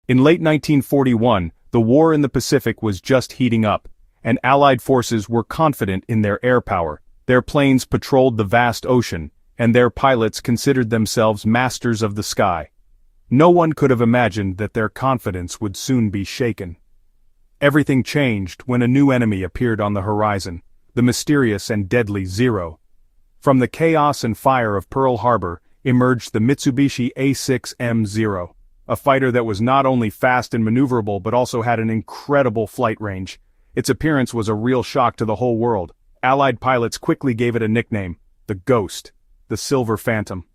In late 1941, the war in the Pacific was just heating up, and Allied forces were confident in their air power. Their planes patrolled the vast ocean, and their pilots considered themselves masters of the sky. No one could have imagined that their confidence would soon be shaken. Everything changed when a new enemy appeared on the horizon, the mysterious and deadly Zero. From the chaos and fire of Pearl Harbor emerged the Mitsubishi A6M Zero, a fighter that was not only fast and maneuverable but also had an incredible flight range. Its appearance was a real shock to the whole world. Allied pilots quickly gave it a nickname, the Ghost, the Silver Phantom.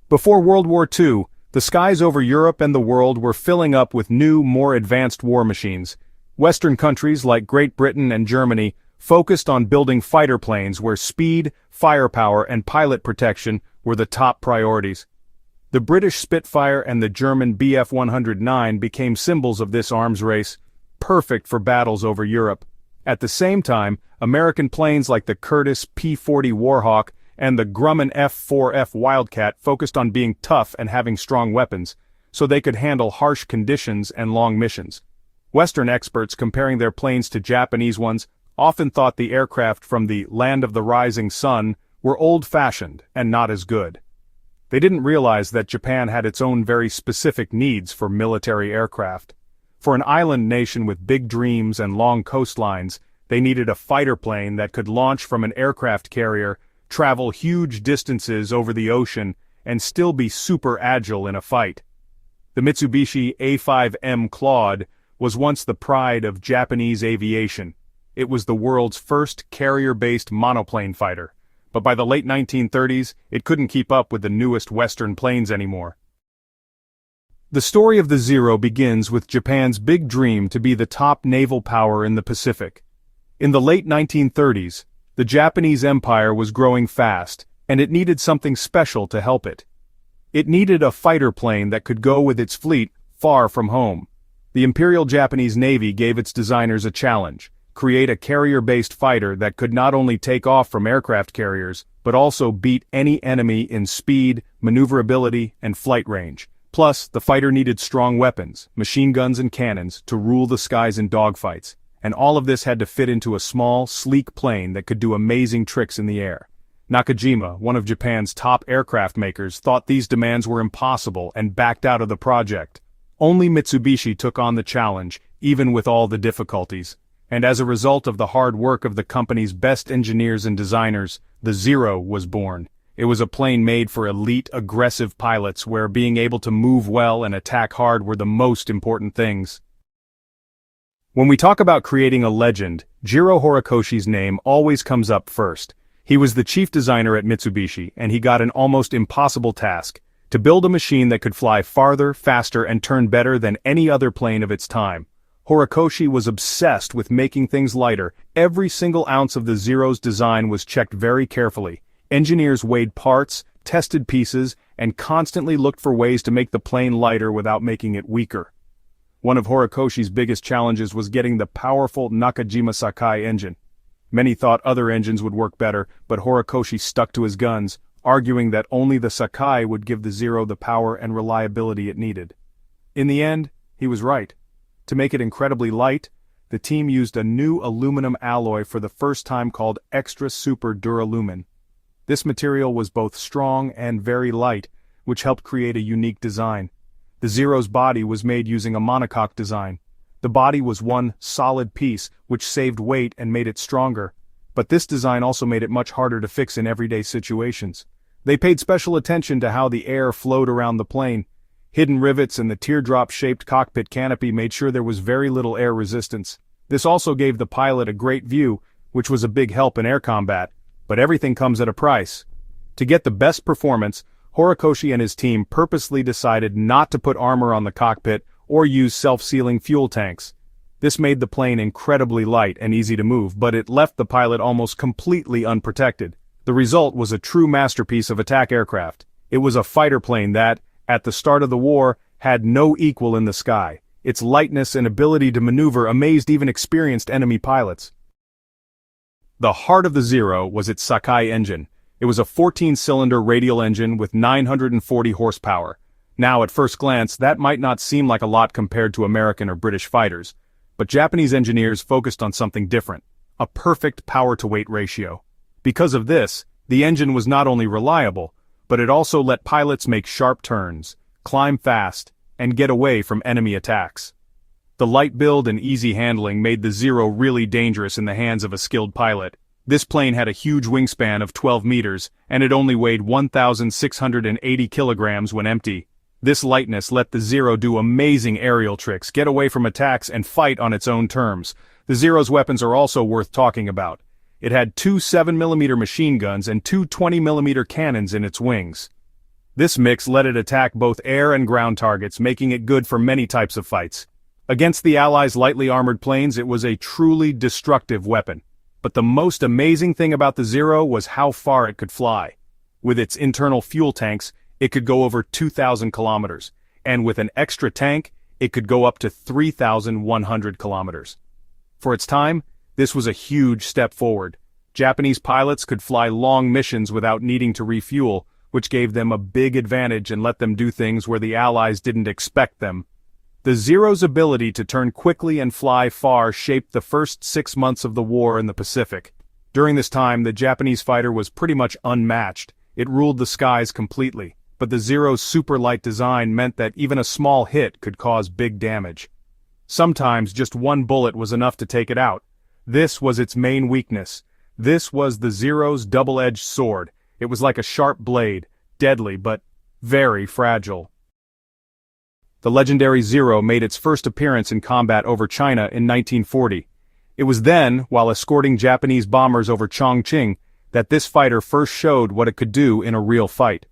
Before World War II, the skies over Europe and the world were filling up with new, more advanced war machines. Western countries like Great Britain and Germany focused on building fighter planes where speed, firepower, and pilot protection were the top priorities. The British Spitfire and the German Bf-109 became symbols of this arms race, perfect for battles over Europe. At the same time, American planes like the Curtiss P-40 Warhawk and the Grumman F-4F Wildcat focused on being tough and having strong weapons, so they could handle harsh conditions and long missions. Western experts comparing their planes to Japanese ones often thought the aircraft from the Land of the Rising Sun were old-fashioned and not as good. They didn't realize that Japan had its own very specific needs for military aircraft. For an island nation with big dreams and long coastlines, they needed a fighter plane that could launch from an aircraft carrier, travel huge distances over the ocean, and still be super agile in a fight. The Mitsubishi A5M Claude was once the pride of Japanese aviation. It was the world's first carrier-based monoplane fighter, but by the late 1930s, it couldn't keep up with the newest Western planes anymore. The story of the Zero begins with Japan's big dream to be the top naval power in the Pacific. In the late 1930s, the Japanese Empire was growing fast, and it needed something special to help it. It needed a fighter plane that could go with its fleet far from home. The Imperial Japanese Navy gave its designers a challenge: create a carrier-based fighter that could not only take off from aircraft carriers, but also beat any enemy in speed, maneuverability, and flight range. Plus, the fighter needed strong weapons, machine guns and cannons, to rule the skies in dogfights. And all of this had to fit into a small, sleek plane that could do amazing tricks in the air. Nakajima, one of Japan's top aircraft makers, thought these demands were impossible and backed out of the project. Only Mitsubishi took on the challenge, even with all the difficulties. And as a result of the hard work of the company's best engineers and designers, the Zero was born. It was a plane made for elite, aggressive pilots where being able to move well and attack hard were the most important things. When we talk about creating a legend, Jiro Horikoshi's name always comes up first. He was the chief designer at Mitsubishi, and he got an almost impossible task: to build a machine that could fly farther, faster, and turn better than any other plane of its time. Horikoshi was obsessed with making things lighter. Every single ounce of the Zero's design was checked very carefully. Engineers weighed parts, tested pieces, and constantly looked for ways to make the plane lighter without making it weaker. One of Horikoshi's biggest challenges was getting the powerful Nakajima Sakai engine. Many thought other engines would work better, but Horikoshi stuck to his guns, arguing that only the Sakai would give the Zero the power and reliability it needed. In the end, he was right. To make it incredibly light, the team used a new aluminum alloy for the first time called Extra Super Duralumin. This material was both strong and very light, which helped create a unique design. The Zero's body was made using a monocoque design. The body was one solid piece, which saved weight and made it stronger. But this design also made it much harder to fix in everyday situations. They paid special attention to how the air flowed around the plane. Hidden rivets and the teardrop-shaped cockpit canopy made sure there was very little air resistance. This also gave the pilot a great view, which was a big help in air combat. But everything comes at a price. To get the best performance, Horikoshi and his team purposely decided not to put armor on the cockpit or use self-sealing fuel tanks. This made the plane incredibly light and easy to move, but it left the pilot almost completely unprotected. The result was a true masterpiece of attack aircraft. It was a fighter plane that, at the start of the war, had no equal in the sky. Its lightness and ability to maneuver amazed even experienced enemy pilots. The heart of the Zero was its Sakai engine. It was a 14-cylinder radial engine with 940 horsepower. Now at first glance, that might not seem like a lot compared to American or British fighters, but Japanese engineers focused on something different, a perfect power-to-weight ratio. Because of this, the engine was not only reliable, but it also let pilots make sharp turns, climb fast, and get away from enemy attacks. The light build and easy handling made the Zero really dangerous in the hands of a skilled pilot. This plane had a huge wingspan of 12 meters, and it only weighed 1,680 kilograms when empty. This lightness let the Zero do amazing aerial tricks, get away from attacks, and fight on its own terms. The Zero's weapons are also worth talking about. It had two 7mm machine guns and two 20mm cannons in its wings. This mix let it attack both air and ground targets, making it good for many types of fights. Against the Allies' lightly armored planes, it was a truly destructive weapon. But the most amazing thing about the Zero was how far it could fly. With its internal fuel tanks, it could go over 2,000 kilometers, and with an extra tank, it could go up to 3,100 kilometers. For its time, this was a huge step forward. Japanese pilots could fly long missions without needing to refuel, which gave them a big advantage and let them do things where the Allies didn't expect them. The Zero's ability to turn quickly and fly far shaped the first 6 months of the war in the Pacific. During this time, the Japanese fighter was pretty much unmatched. It ruled the skies completely. But the Zero's super light design meant that even a small hit could cause big damage. Sometimes just one bullet was enough to take it out. This was its main weakness. This was the Zero's double-edged sword. It was like a sharp blade, deadly but very fragile. The legendary Zero made its first appearance in combat over China in 1940. It was then, while escorting Japanese bombers over Chongqing, that this fighter first showed what it could do in a real fight.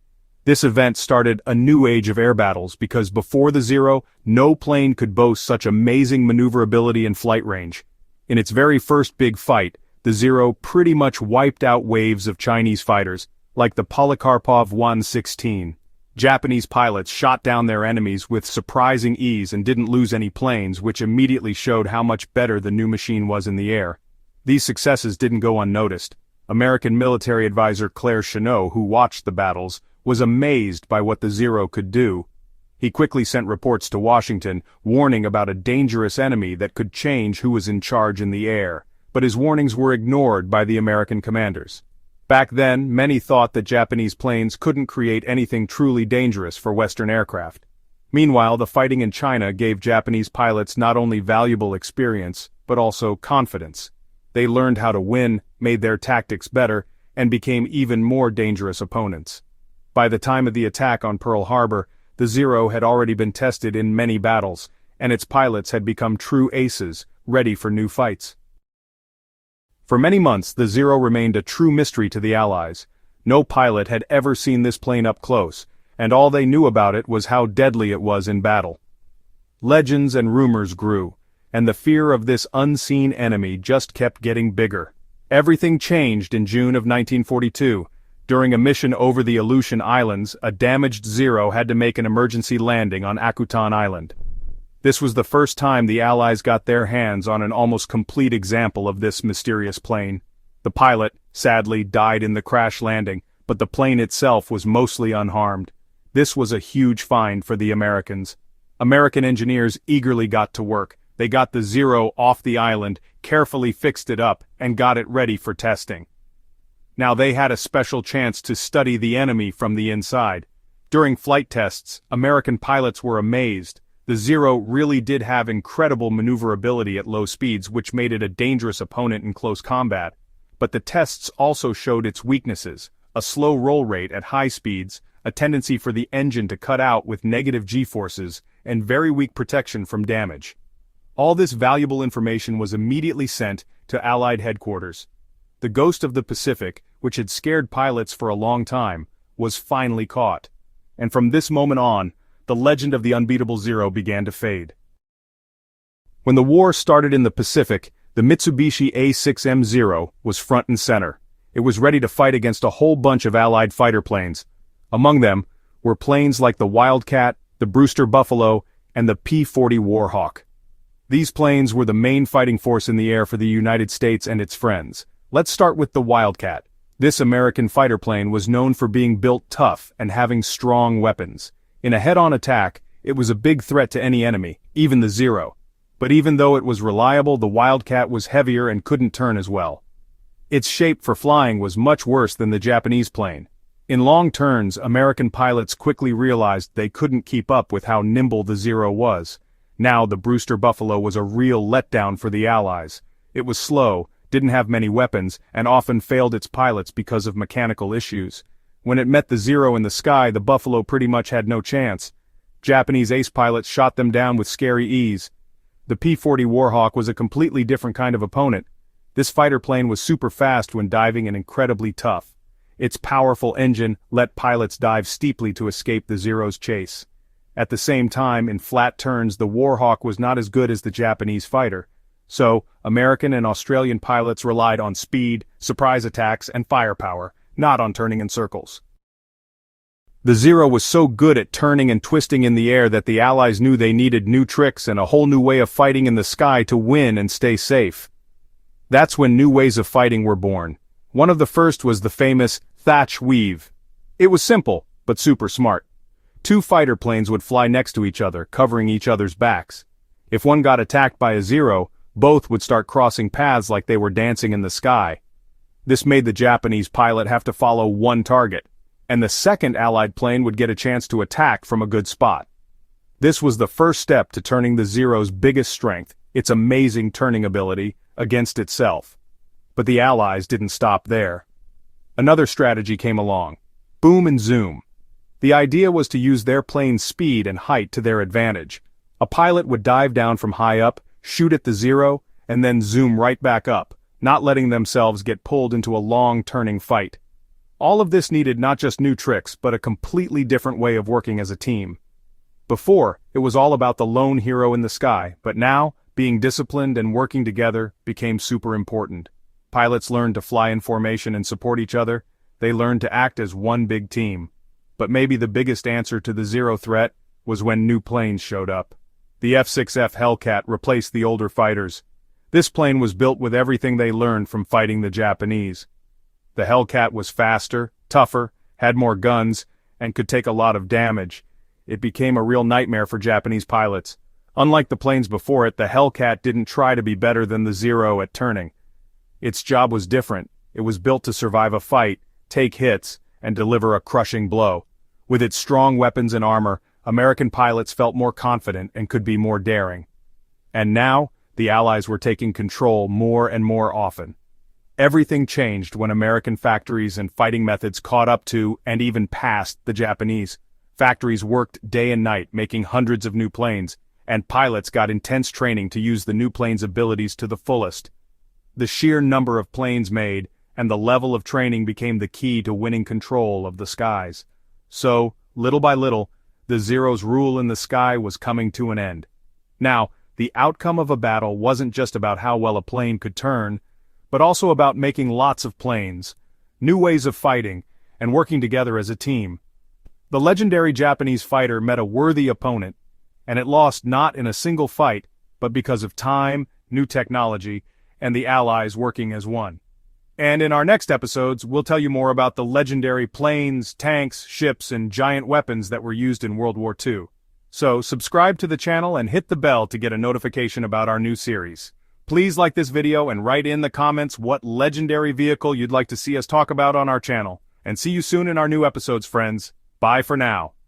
This event started a new age of air battles because before the Zero, no plane could boast such amazing maneuverability and flight range. In its very first big fight, the Zero pretty much wiped out waves of Chinese fighters, like the Polikarpov 116. Japanese pilots shot down their enemies with surprising ease and didn't lose any planes, which immediately showed how much better the new machine was in the air. These successes didn't go unnoticed. American military advisor Claire Chennault, who watched the battles, was amazed by what the Zero could do. He quickly sent reports to Washington, warning about a dangerous enemy that could change who was in charge in the air, but his warnings were ignored by the American commanders. Back then, many thought that Japanese planes couldn't create anything truly dangerous for Western aircraft. Meanwhile, the fighting in China gave Japanese pilots not only valuable experience, but also confidence. They learned how to win, made their tactics better, and became even more dangerous opponents. By the time of the attack on Pearl Harbor, the Zero had already been tested in many battles, and its pilots had become true aces, ready for new fights. For many months, the Zero remained a true mystery to the Allies. No pilot had ever seen this plane up close, and all they knew about it was how deadly it was in battle. Legends and rumors grew, and the fear of this unseen enemy just kept getting bigger. Everything changed in June of 1942. During a mission over the Aleutian Islands, a damaged Zero had to make an emergency landing on Akutan Island. This was the first time the Allies got their hands on an almost complete example of this mysterious plane. The pilot, sadly, died in the crash landing, but the plane itself was mostly unharmed. This was a huge find for the Americans. American engineers eagerly got to work. They got the Zero off the island, carefully fixed it up, and got it ready for testing. Now they had a special chance to study the enemy from the inside. During flight tests, American pilots were amazed. The Zero really did have incredible maneuverability at low speeds, which made it a dangerous opponent in close combat. But the tests also showed its weaknesses: a slow roll rate at high speeds, a tendency for the engine to cut out with negative G-forces, and very weak protection from damage. All this valuable information was immediately sent to Allied headquarters. The Ghost of the Pacific, which had scared pilots for a long time, was finally caught. And from this moment on, the legend of the unbeatable Zero began to fade. When the war started in the Pacific, the Mitsubishi A6M Zero was front and center. It was ready to fight against a whole bunch of Allied fighter planes. Among them were planes like the Wildcat, the Brewster Buffalo, and the P-40 Warhawk. These planes were the main fighting force in the air for the United States and its friends. Let's start with the Wildcat. This American fighter plane was known for being built tough and having strong weapons. In a head-on attack, it was a big threat to any enemy, even the Zero. But even though it was reliable, the Wildcat was heavier and couldn't turn as well. Its shape for flying was much worse than the Japanese plane. In long turns, American pilots quickly realized they couldn't keep up with how nimble the Zero was. Now the Brewster Buffalo was a real letdown for the Allies. It was slow, didn't have many weapons, and often failed its pilots because of mechanical issues. When it met the Zero in the sky, the Buffalo pretty much had no chance. Japanese ace pilots shot them down with scary ease. The P-40 Warhawk was a completely different kind of opponent. This fighter plane was super fast when diving and incredibly tough. Its powerful engine let pilots dive steeply to escape the Zero's chase. At the same time, in flat turns, the Warhawk was not as good as the Japanese fighter. So, American and Australian pilots relied on speed, surprise attacks, and firepower, not on turning in circles. The Zero was so good at turning and twisting in the air that the Allies knew they needed new tricks and a whole new way of fighting in the sky to win and stay safe. That's when new ways of fighting were born. One of the first was the famous thatch weave. It was simple, but super smart. Two fighter planes would fly next to each other, covering each other's backs. If one got attacked by a Zero, both would start crossing paths like they were dancing in the sky. This made the Japanese pilot have to follow one target, and the second Allied plane would get a chance to attack from a good spot. This was the first step to turning the Zero's biggest strength, its amazing turning ability, against itself. But the Allies didn't stop there. Another strategy came along: boom and zoom. The idea was to use their plane's speed and height to their advantage. A pilot would dive down from high up, shoot at the Zero, and then zoom right back up, not letting themselves get pulled into a long turning fight. All of this needed not just new tricks, but a completely different way of working as a team. Before, it was all about the lone hero in the sky, but now, being disciplined and working together became super important. Pilots learned to fly in formation and support each other. They learned to act as one big team. But maybe the biggest answer to the Zero threat was when new planes showed up. The F-6F Hellcat replaced the older fighters. This plane was built with everything they learned from fighting the Japanese. The Hellcat was faster, tougher, had more guns, and could take a lot of damage. It became a real nightmare for Japanese pilots. Unlike the planes before it, the Hellcat didn't try to be better than the Zero at turning. Its job was different. It was built to survive a fight, take hits, and deliver a crushing blow. With its strong weapons and armor, American pilots felt more confident and could be more daring. And now, the Allies were taking control more and more often. Everything changed when American factories and fighting methods caught up to, and even passed, the Japanese. Factories worked day and night, making hundreds of new planes, and pilots got intense training to use the new planes' abilities to the fullest. The sheer number of planes made, and the level of training became the key to winning control of the skies. So, little by little, the Zero's rule in the sky was coming to an end. Now, the outcome of a battle wasn't just about how well a plane could turn, but also about making lots of planes, new ways of fighting, and working together as a team. The legendary Japanese fighter met a worthy opponent, and it lost not in a single fight, but because of time, new technology, and the Allies working as one. And in our next episodes, we'll tell you more about the legendary planes, tanks, ships, and giant weapons that were used in World War II. So, subscribe to the channel and hit the bell to get a notification about our new series. Please like this video and write in the comments what legendary vehicle you'd like to see us talk about on our channel. And see you soon in our new episodes, friends. Bye for now.